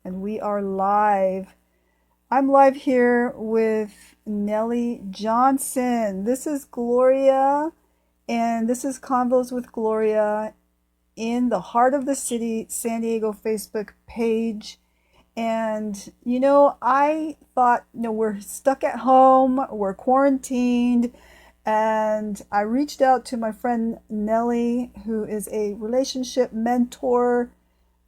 And we are live. I'm live here with Nelly Johnson. This is Gloria, and this is Convos with Gloria in the heart of the city, San Diego Facebook page. And, I thought, we're stuck at home, we're quarantined, and I reached out to my friend Nelly, who is a relationship mentor,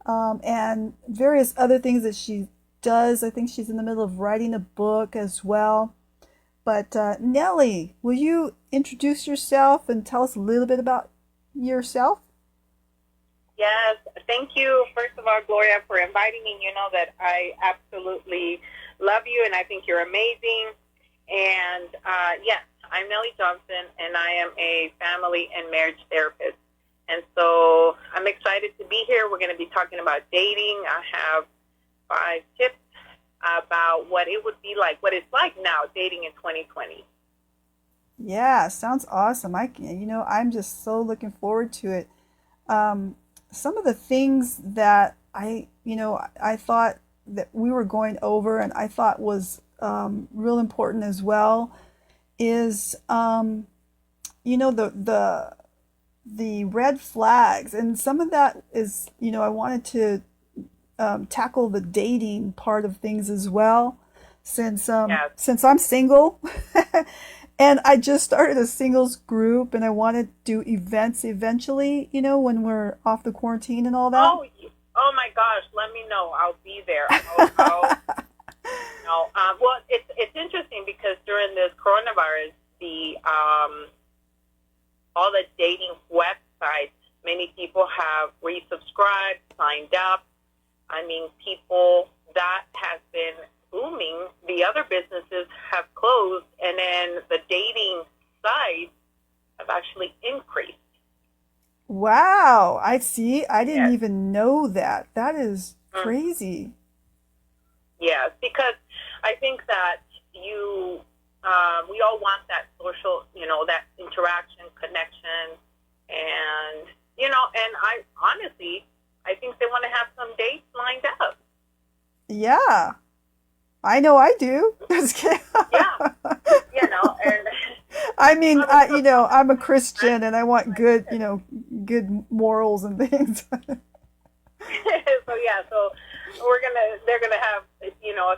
and various other things that she does. I think she's in the middle of writing a book as well. But Nelly, will you introduce yourself and tell us a little bit about yourself? Yes, thank you, first of all, Gloria, for inviting me. You know that I absolutely love you, and I think you're amazing. And yes, I'm Nelly Johnson, and I am a family and marriage therapist. And so I'm excited to be here. We're going to be talking about dating. I have 5 tips about what it would be like, what it's like now dating in 2020. Yeah, sounds awesome. I'm just so looking forward to it. Some of the things that I thought that we were going over and I thought was real important as well is, the red flags, and some of that is, I wanted to tackle the dating part of things as well, since Yes. I'm single, and I just started a singles group, and I want to do events eventually, when we're off the quarantine and all that. Oh my gosh, let me know. I'll be there. I'll no. Well, it's interesting because during this coronavirus, the all the dating websites, many people have resubscribed, signed up. I mean, people that has been booming. The other businesses have closed, and then the dating sites have actually increased. Wow, I see. I didn't Yes. even know that. That is Mm. crazy. Yes, because I think that we all want that social, that interaction, connection, and and I honestly, I think they want to have some dates lined up. Yeah, I know I do. Just kidding. Yeah, and I mean, I was so I'm a I'm Christian and I want good, good morals and things. so they're gonna have a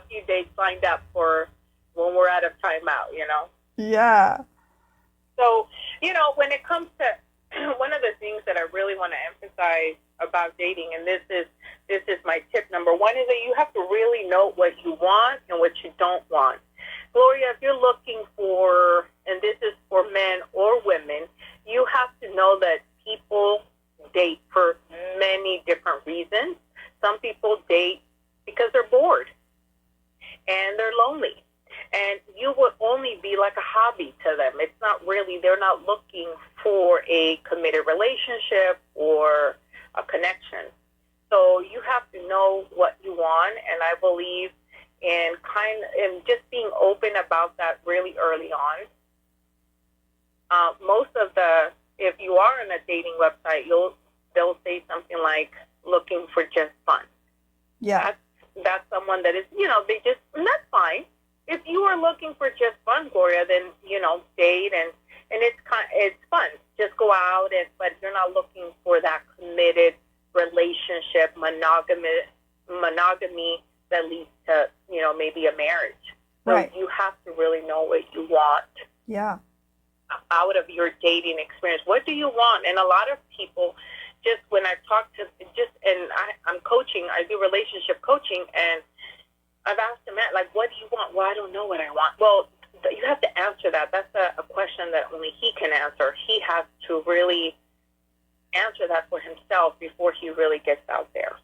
few dates lined up for when we're out of timeout. Yeah. So, when it comes to one of the things that I really want to emphasize about dating, and this is my tip number one, is that you have to really know what you want and what you don't want. Gloria, if you're looking for, and this is for men or women, you have to know that people date for many different reasons. Some people date because they're bored and they're lonely. And you would only be like a hobby to them. It's not really, they're not looking for a committed relationship or a connection. So you have to know what you want, and I believe in just being open about that really early on. Most of if you are on a dating website, they'll say something like looking for just fun. Yeah. That's someone that is, and that's fine. If you are looking for just fun, Gloria, then date, and it's fun. Just go out, but you're not looking for that committed relationship, monogamy that leads to maybe a marriage. So Right. you have to really know what you want Yeah. out of your dating experience. What do you want? And a lot of people, just when I talk to, I'm coaching, I do relationship coaching, and I've asked them, like, what do you want? Well, I don't know what I want. Well, you have to answer that. That's a question that only he can answer. He has to really answer that for himself before he really gets out there.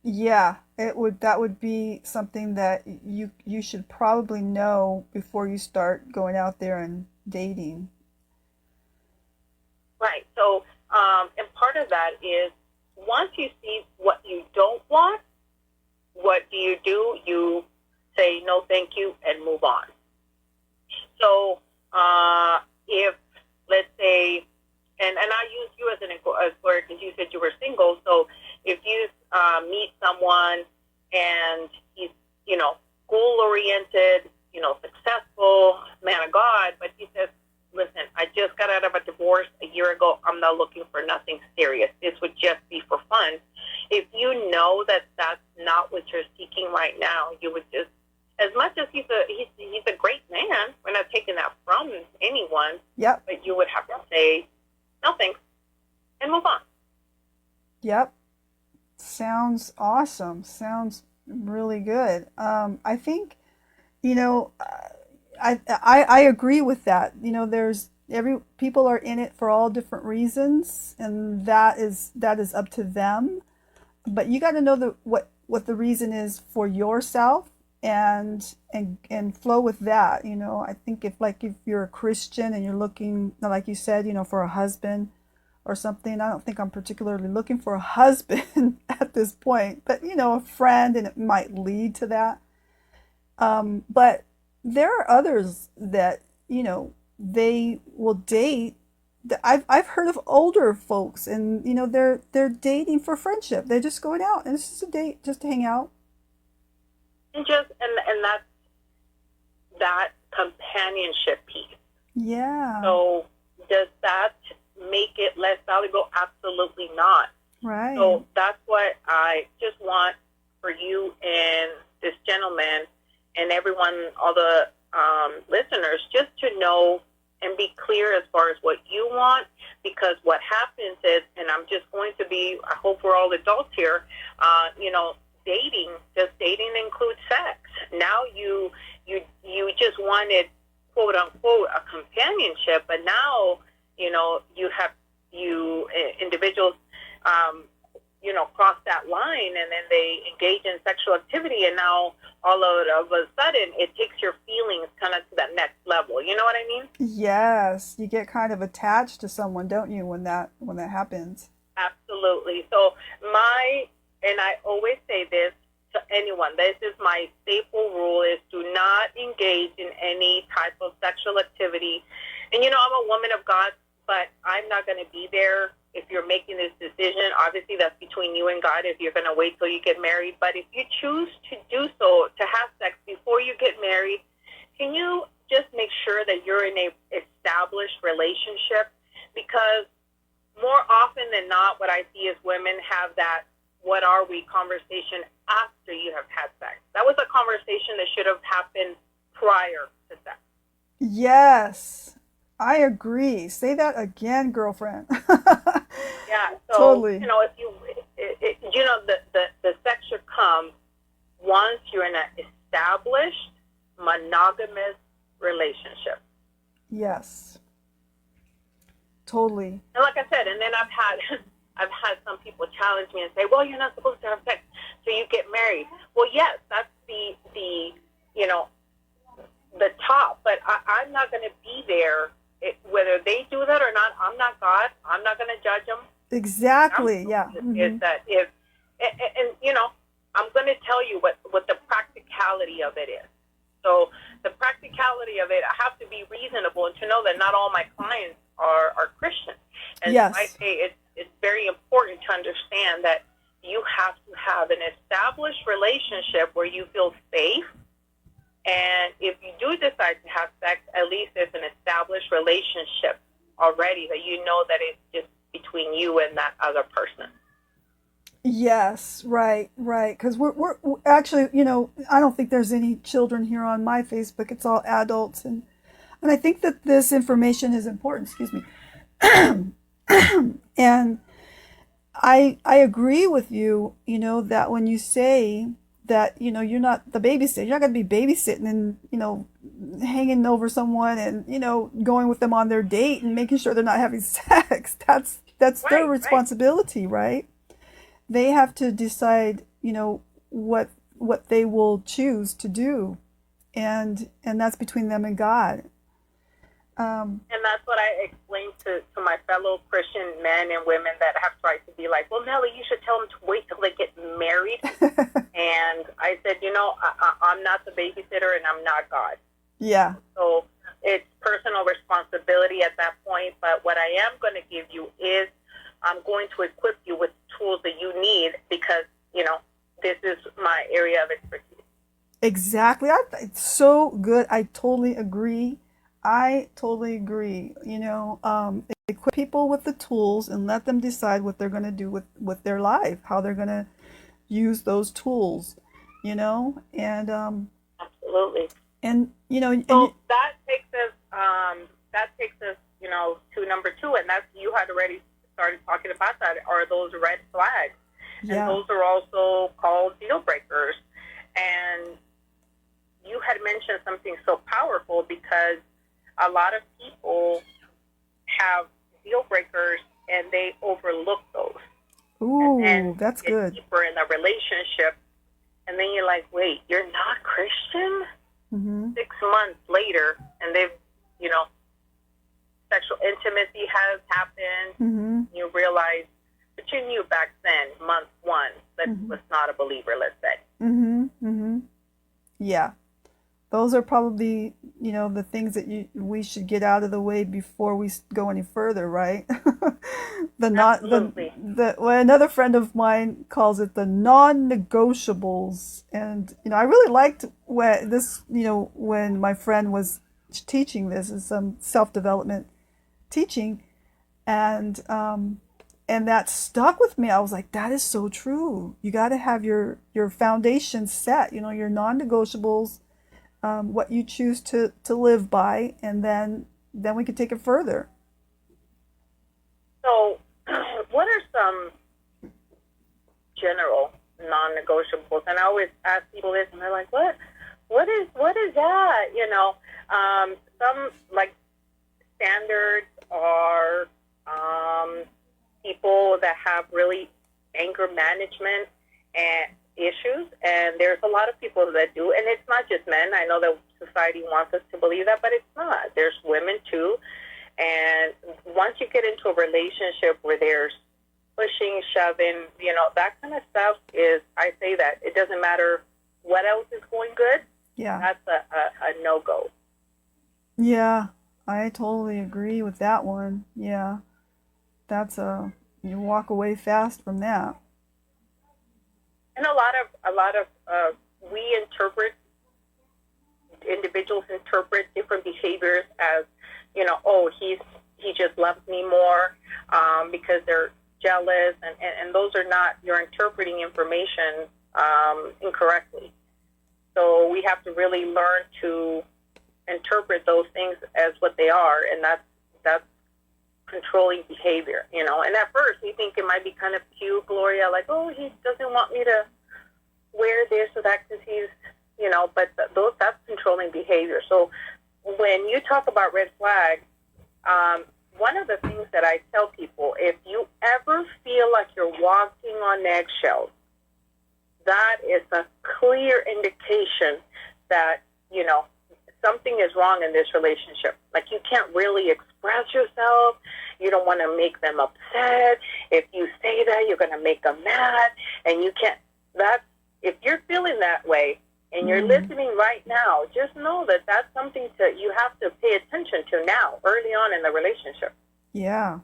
Yeah, that would be something that you should probably know before you start going out there and dating. Right. So, and part of that is once you see what you don't want, what do? You say no, thank you, and move on. So, if let's say, and I use you as an employer because you said you were single. So, if you meet someone and he's, goal-oriented, successful, man of God, but he says, listen, I just got out of a divorce a year ago. I'm not looking for nothing serious. This would just be for fun. If you know that that's not what you're seeking right now, you would just, as much as he's a great man, we're not taking that from anyone, Yep. but you would have to say, no thanks, and move on. Yep. Sounds awesome. Sounds really good. I think, I agree with that. There's people are in it for all different reasons, and that is up to them. But you got to know what the reason is for yourself, and flow with that. I think if you're a Christian and you're looking, like you said, for a husband or something. I don't think I'm particularly looking for a husband at this point, but a friend, and it might lead to that. But there are others that they will date. I've heard of older folks, and they're dating for friendship. They're just going out, and it's just a date, just to hang out. And that companionship piece. Yeah. So does that make it less valuable? Absolutely not. Right. So that's what I just want for you and this gentleman and everyone, all the listeners, just to know and be clear as far as what you want, because what happens is, and I'm just going to be, I hope we're all adults here, does dating include sex? Now you just wanted, quote unquote, a companionship, but now, individuals, cross that line, and then they engage in sexual activity, and now all of a sudden it takes your feelings kind of to that next level. You know what I mean? Yes, you get kind of attached to someone, don't you, when that happens? Absolutely. So and I always say this to anyone, this is my staple rule, is do not engage in any type of sexual activity. And I'm a woman of God, but I'm not going to be there if you're making this decision. Obviously, that's between you and God if you're going to wait till you get married. But if you choose to do so, to have sex before you get married, can you just make sure that you're in a established relationship? Because more often than not, what I see is women have that "what are we" conversation after you have had sex. That was a conversation that should have happened prior to sex. Yes, I agree. Say that again, girlfriend. Yeah, so totally. If the sex should come once you're in an established monogamous relationship. Yes, totally. And like I said, and then I've had some people challenge me and say, "Well, you're not supposed to have sex, so you get married." Well, yes, that's the top, but I'm not going to be there. Whether they do that or not, I'm not God. I'm not going to judge them. Exactly. Yeah. Is that I'm going to tell you what the practicality of it is. So the practicality of it, I have to be reasonable and to know that not all my clients are Christian. And yes. I say it's very important to understand that you have to have an established relationship where you feel safe. And if you do decide to have sex, at least it's an established relationship already that you know that it's just between you and that other person. Yes, right. Because we're actually, I don't think there's any children here on my Facebook. It's all adults, and I think that this information is important. Excuse me. And I agree with you. That when you say that you're not the babysitter, you're not going to be babysitting and hanging over someone and going with them on their date and making sure they're not having sex. That's their responsibility, right? They have to decide, what they will choose to do, and that's between them and God. And that's what I explained to my fellow Christian men and women that have tried to be like, well, Nelly, you should tell them to wait till they get married. And I said, I'm not the babysitter and I'm not God. Yeah. So it's personal responsibility at that point. But what I am going to give you is I'm going to equip you with tools that you need because, this is my area of expertise. Exactly. It's so good. I totally agree. I totally agree. Equip people with the tools and let them decide what they're going to do with their life, how they're going to use those tools, Absolutely. and So that takes us, to number two, and that's, you had already started talking about that, are those red flags. And yeah, those are also called deal breakers. And you had mentioned something so powerful, because a lot of people have deal breakers and they overlook those. And ooh, then that's get good. deeper in the relationship, and then you're like, wait, you're not Christian? Mm-hmm. 6 months later, and they've, sexual intimacy has happened. Mm-hmm. You realize, but you knew back then, month one, that was not a believer, let's say. Mm-hmm. Mm-hmm. Yeah. Those are probably, the things that we should get out of the way before we go any further, right? the not Absolutely. the well, another friend of mine calls it the non-negotiables, and I really liked when my friend was teaching this is some self-development teaching, and that stuck with me. I was like, that is so true. You got to have your foundation set, your non-negotiables, what you choose to live by, and then we can take it further. So, what are some general non-negotiables? And I always ask people this, and they're like, what is that? Some, like, standards are people that have really anger management and issues, and there's a lot of people that do, and it's not just men. I know that society wants us to believe that, but it's not. There's women too, and once you get into a relationship where there's pushing, shoving, that kind of stuff, is, I say that it doesn't matter what else is going good. Yeah. That's a no-go. Yeah, I totally agree with that one. Yeah, you walk away fast from that. And a lot of we interpret, individuals interpret different behaviors as, oh, he just loves me more, because they're jealous, and those are not, you're interpreting information incorrectly. So we have to really learn to interpret those things as what they are, and that's controlling behavior, And at first, we think it might be kind of cute, Gloria, like, oh, he doesn't want me to wear this or that because he's, but that's controlling behavior. So when you talk about red flags, one of the things that I tell people, if you ever feel like you're walking on eggshells, that is a clear indication that, something is wrong in this relationship. Like, you can't really express yourself. You don't want to make them upset. If you say that, you're going to make them mad. And you can't, if you're feeling that way and you're listening right now, just know that that's something you have to pay attention to now, early on in the relationship. Yeah,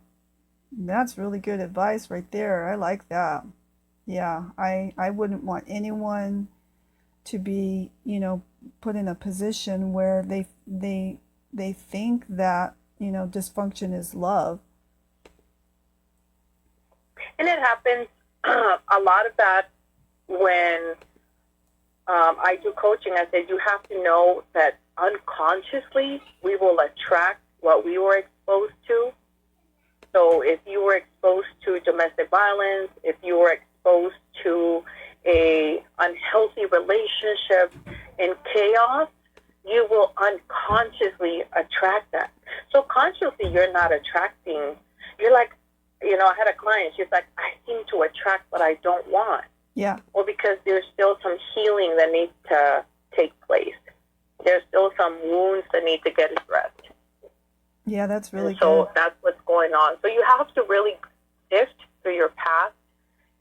that's really good advice right there. I like that. Yeah, I wouldn't want anyone to be, put in a position where they think that, dysfunction is love. And it happens a lot of that when I do coaching. I said, you have to know that unconsciously we will attract what we were exposed to. So if you were exposed to domestic violence, if you were exposed to a unhealthy relationship in chaos, you will unconsciously attract that. So consciously, you're not attracting. You're like, I had a client, she's like, I seem to attract what I don't want. Yeah. Well, because there's still some healing that needs to take place. There's still some wounds that need to get addressed. Yeah, that's really good. So good. that's what's going on. So you have to really sift through your past.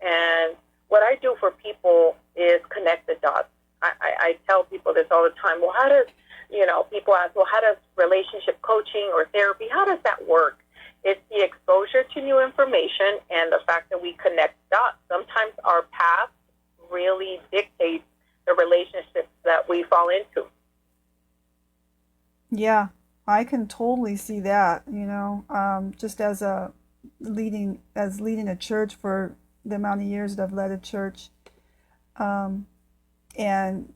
And what I do for people is connect the dots. I tell people this all the time. Well, how does, people ask, well, how does relationship coaching or therapy, how does that work? It's the exposure to new information and the fact that we connect dots. Sometimes our past really really dictates the relationships that we fall into. Yeah, I can totally see that, just as leading a church for the amount of years that I've led a church, um, and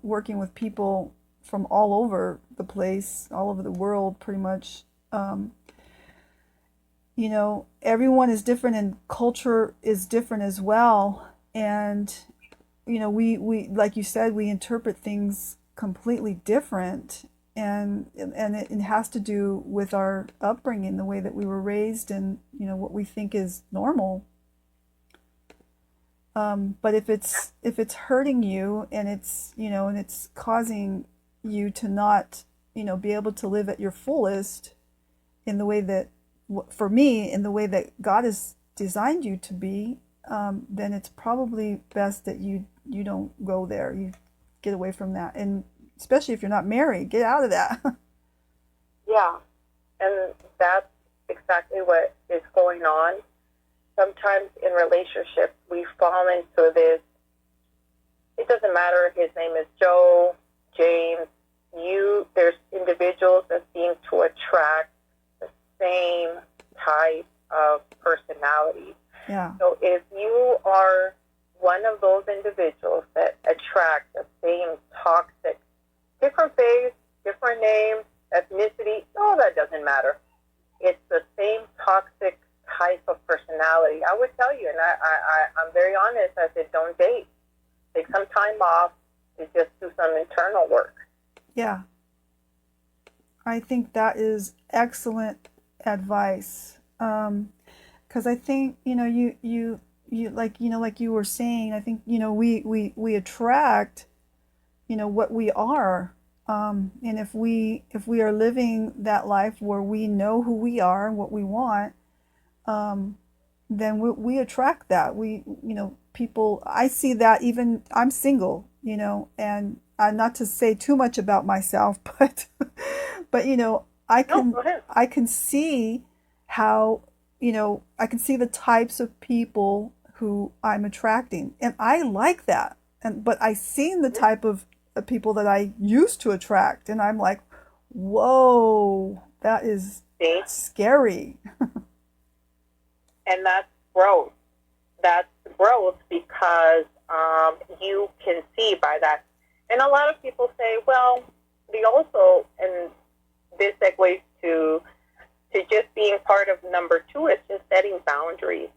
working with people from all over the place, all over the world, pretty much. Um, Everyone is different and culture is different as well. And, we like you said, we interpret things completely different. And it has to do with our upbringing, the way that we were raised, and, what we think is normal. But if it's hurting you, and it's causing you to not, be able to live at your fullest in the way that, for me, in the way that God has designed you to be, then it's probably best that you don't go there. You get away from that, and especially if you're not married, get out of that. Yeah, and that's exactly what is going on. Sometimes in relationships, we fall into this. It doesn't matter if his name is Joe, James. There's individuals that seem to attract the same type of personality. Yeah. So if you are one of those individuals that attract the same toxic, different face, different name, ethnicity, no, that doesn't matter. It's the same toxic type of personality. I would tell you, and I'm very honest, I said, don't date. Take some time off to just do some internal work. Yeah. I think that is excellent advice. Because I think, like you were saying, I think, we attract, what we are. And if we are living that life where we know who we are and what we want, then we attract that. People, I see that. Even I'm single, and not to say too much about myself, but I can No, go ahead. I can see how, I can see the types of people who I'm attracting, and I like that. But I seen the type of people that I used to attract, and I'm like, whoa, that is See? scary. And that's growth. That's growth because you can see by that. And a lot of people say, well, they also, and this segues to just being part of number two, is just setting boundaries.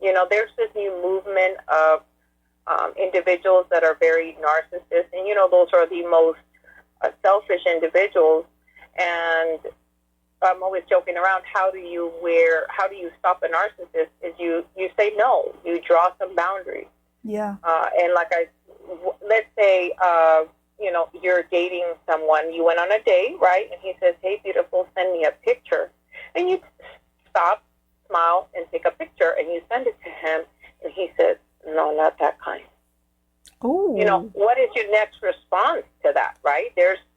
There's this new movement of individuals that are very narcissist, and those are the most selfish individuals. And I'm always joking around. How do you stop a narcissist? Is you say no. You draw some boundaries. Yeah. And let's say you're dating someone. You went on a date, right? And he says, "Hey, beautiful, send me a picture." And you stop, smile, and take a picture, and you send it to him, and he says, "No, not that kind." Oh. What is your next response to that, right?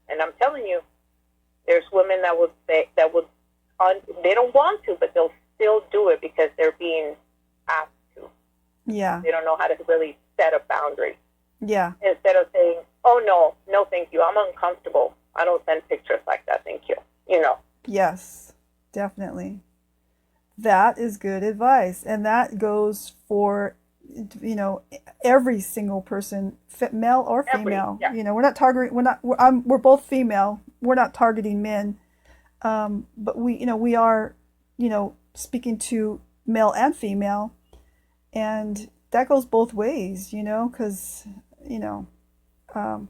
And I'm telling you, there's women that would say they don't want to, but they'll still do it because they're being asked to. Yeah. They don't know how to really set a boundary. Yeah. Instead of saying, "Oh no, thank you, I'm uncomfortable. I don't send pictures like that, thank you." Yes, definitely. That is good advice, and that goes for, every single person, male or female. Yeah. We're not targeting. We're both female. We're not targeting men, but we are, speaking to male and female, and that goes both ways. Because um,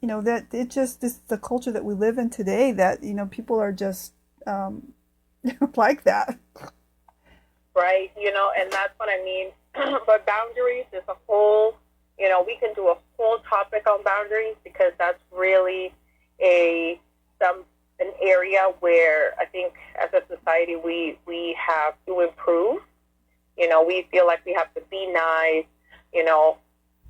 that it just this the culture that we live in today, that people are just like that. Right, and that's what I mean. But boundaries is a whole, we can do a whole topic on boundaries, because that's really an area where I think as a society we have to improve. We feel like we have to be nice.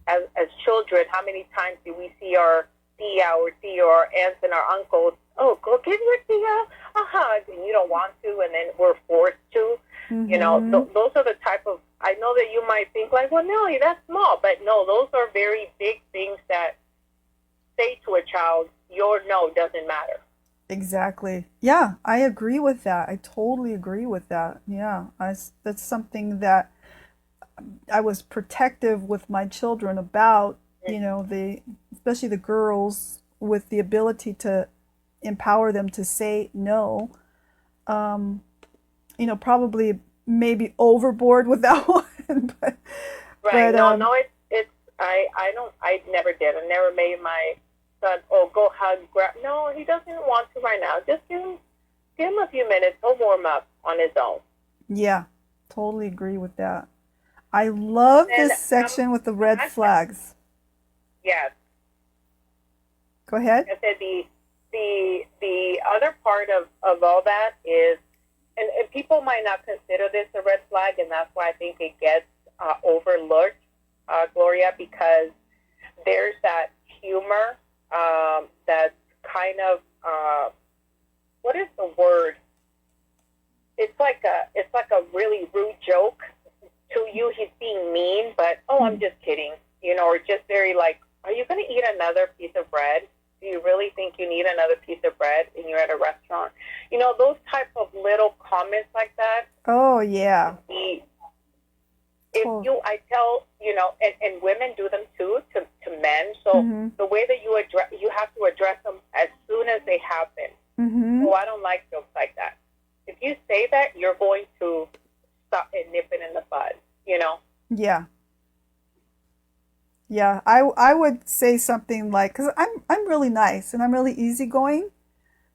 As children, how many times do we see our tia or our aunts and our uncles oh, go give your tia a hug, and you don't want to, and then we're forced to. Mm-hmm. Those are the type of. I know that you might think like, well, no, that's small, but no, those are very big things that say to a child, your no doesn't matter. Exactly. Yeah, I agree with that. I totally agree with that. Yeah, that's something that I was protective with my children about, especially the girls, with the ability to empower them to say no. Um, Probably maybe overboard with that one, Right? but No, no, it's. I don't. I never did. I never made my son. Oh, go hug, grab. No, he doesn't want to right now. Just give him a few minutes. He'll warm up on his own. yeah, totally agree with that. I love And this section with the red flags. yes, Go ahead. I said the other part of all that is, and people might not consider this a red flag, and that's why I think it gets overlooked, Gloria, because there's that humor that's kind of what is the word? It's like a really rude joke to you. He's being mean, but oh, I'm just kidding, or just very like, are you going to eat another piece of bread? Do you really think you need another piece of bread and you're at a restaurant? Those type of little comments like that. Oh yeah. If I tell, and women do them too to men. So Mm-hmm. the way that you have to address them as soon as they happen. Mm-hmm. Oh, I don't like jokes like that. If you say that, you're going to stop and nip it in the bud. Yeah. Yeah. I would say something like, because I'm really nice and I'm really easygoing,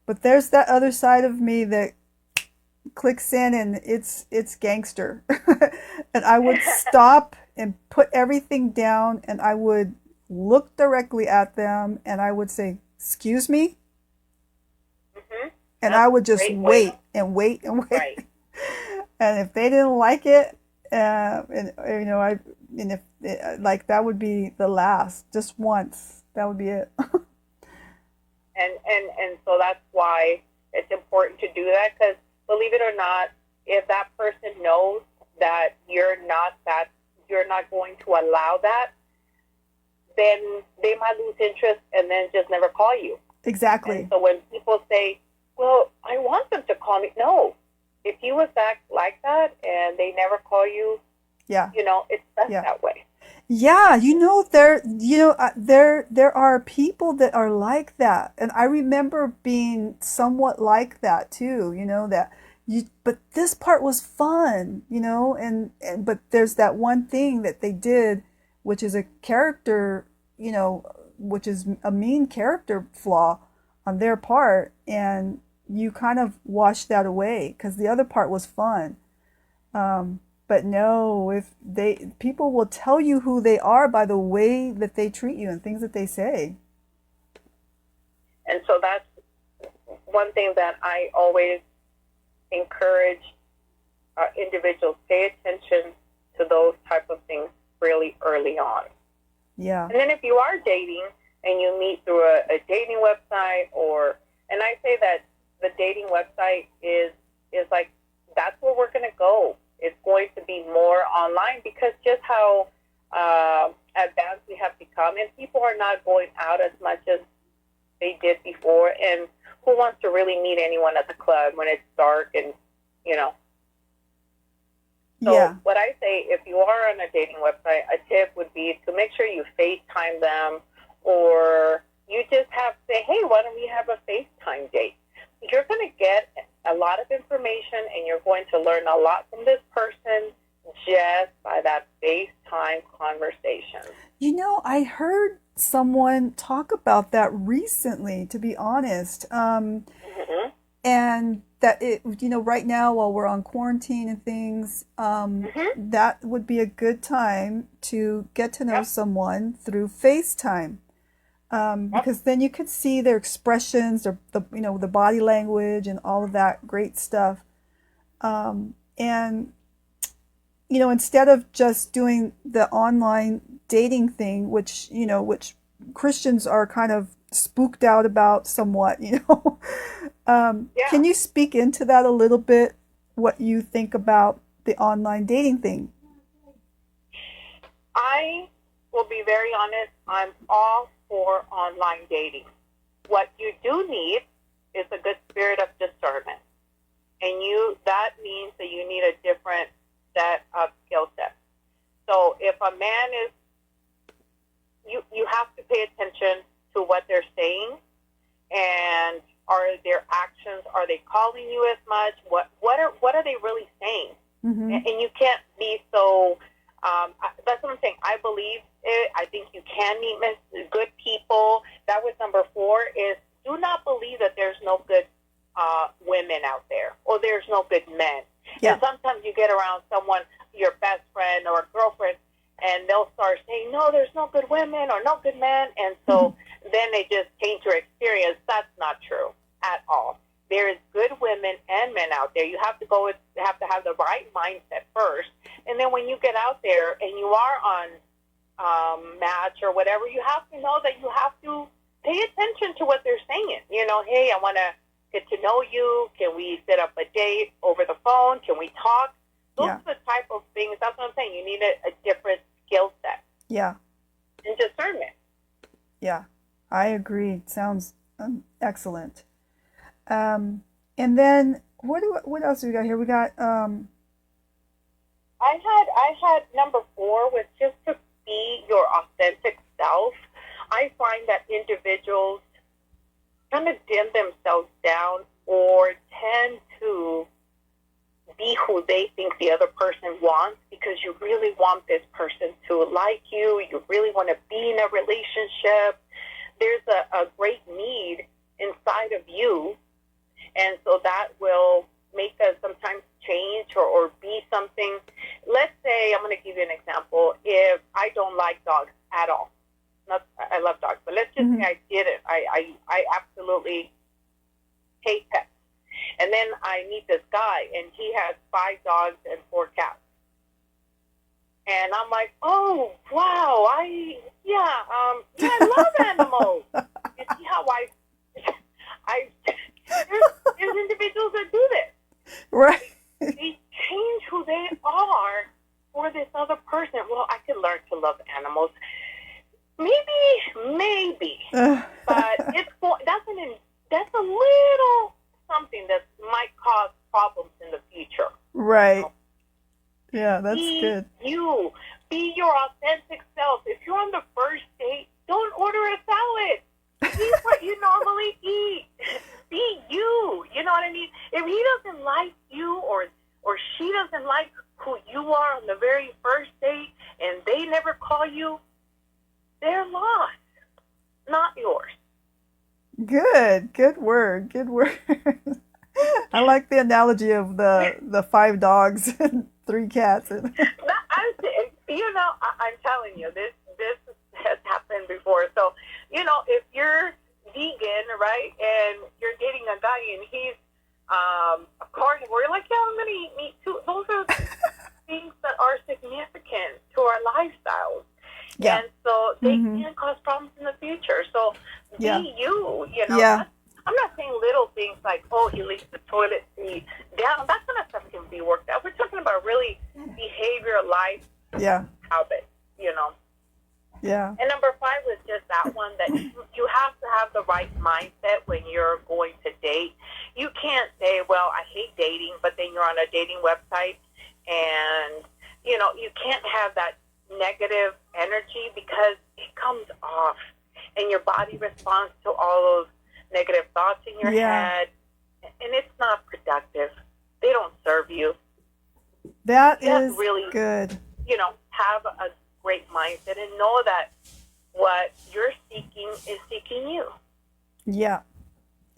but there's that other side of me that clicks in and it's gangster. And I would stop and put everything down and I would look directly at them and I would say, "Excuse me?" Mm-hmm. And That's I a would just great way. wait and wait and wait. Right. And if they didn't like it, and I and if like that would be the last, just once. That would be it. And so that's why it's important to do that, because believe it or not, if that person knows that you're not going to allow that, then they might lose interest and then just never call you. And Exactly. so when people say, well, I want them to call me, no, if you act like that and they never call you, Yeah. it's best Yeah. that way. Yeah, there are people that are like that, and I remember being somewhat like that too. But this part was fun, and but there's that one thing that they did, which is a character, which is a mean character flaw on their part, and you kind of wash that away because the other part was fun. But no, if people will tell you who they are by the way that they treat you and things that they say. And so that's one thing that I always encourage individuals, pay attention to those type of things really early on. Yeah. And then if you are dating and you meet through a dating website, and I say that the dating website is like, that's where we're going to go. It's going to be more online because just how advanced we have become, and people are not going out as much as they did before. And who wants to really meet anyone at the club when it's dark and, So Yeah. what I say, if you are on a dating website, a tip would be to make sure you FaceTime them, or you just say, hey, why don't we have a FaceTime date? You're going to get a lot of information and you're going to learn a lot from this person just by that FaceTime conversation. I heard someone talk about that recently, to be honest. Mm-hmm. And that right now while we're on quarantine and things, Mm-hmm. that would be a good time to get to know Yep. someone through FaceTime. Yep. Because then you could see their expressions, the body language and all of that great stuff. And instead of just doing the online dating thing, which Christians are kind of spooked out about somewhat, you know. Yeah. Can you speak into that a little bit? What you think about the online dating thing? I will be very honest. I'm all for online dating. What you do need is a good spirit of discernment. And that means that you need a different set of skill sets. So if a man is, you have to pay attention to what they're saying, and are their actions, are they calling you as much? What are they really saying? Mm-hmm. And you can't be so, that's what I'm saying. I believe it. I think you can meet good people. That was number 4 is do not believe that there's no good women out there or there's no good men. Yeah. And sometimes you get around someone, your best friend or a girlfriend, and they'll start saying, no, there's no good women or no good men. And so then they just taint your experience. That's not true at all. There is good women and men out there. You have to have the right mindset first. And then when you get out there and you are on Match or whatever, you have to know that you have to pay attention to what they're saying. You know, hey, I want to get to know you. Can we set up a date over the phone? Can we talk? Those are the type of things. That's what I'm saying. You need a different skill set. Yeah. And discernment. Yeah, I agree. Sounds excellent. And then what else do we got here? We got I had number 4 was just to be your authentic self. I find that individuals kind of dim themselves down or tend to be who they think the other person wants because you really want this person to like you. You really want to be in a relationship. There's a great need inside of you. And so that will make us sometimes change or be something. Let's say, I'm going to give you an example. If I don't like dogs at all, I love dogs, but let's just say I didn't. I absolutely hate pets. And then I meet this guy, and he has 5 dogs and 4 cats. And I'm like, oh, wow, I love animals. You see how there's individuals that do this. right. They change who they are for this other person. Well, I could learn to love animals. Maybe. But that's a little something that might cause problems in the future. Right. Yeah, that's good. Be your authentic self. If you're on the first date, don't order a salad. Eat what you normally eat. Be you. You know what I mean? If he doesn't like you or she doesn't like who you are on the very first date and they never call you, they're lost, not yours. Good word. Good word. I like the analogy of the 5 dogs and 3 cats. I'm telling you, this has happened before. So, if you're vegan, right, and you're dating a guy and he's a carnivore, you're like, yeah, I'm going to eat meat too. Those are things that are significant to our lifestyles. Yeah. And so they can cause problems in the future. So be you, Yeah. I'm not saying little things like, oh, he leaves the toilet seat down. That kind of stuff can be worked out. We're talking about really behavior, life habits, Yeah. And number 5 was just that one, that you have to have the right mindset when you're going to date. You can't say, well, I hate dating, but then you're on a dating website and, you can't have that negative energy because it comes off and your body responds to all those negative thoughts in your head, and it's not productive. They don't serve you. That you is really good. Have a great mindset and know that what you're seeking is seeking you. Yeah.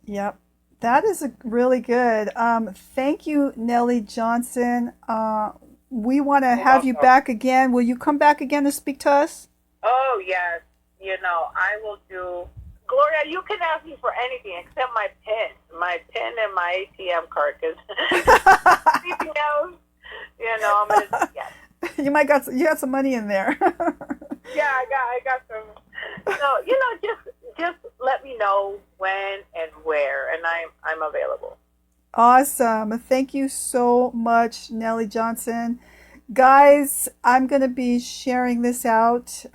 Yep. That is really good. Thank you, Nelly Johnson. We want to have you back again. Will you come back again to speak to us? Oh, yes. I will do. Gloria, you can ask me for anything except my pen and my ATM card. Because anything else, I'm going to say yes. You got some money in there. Yeah, I got some. So, just let me Awesome. Thank you so much, Nelly Johnson. Guys, I'm going to be sharing this out.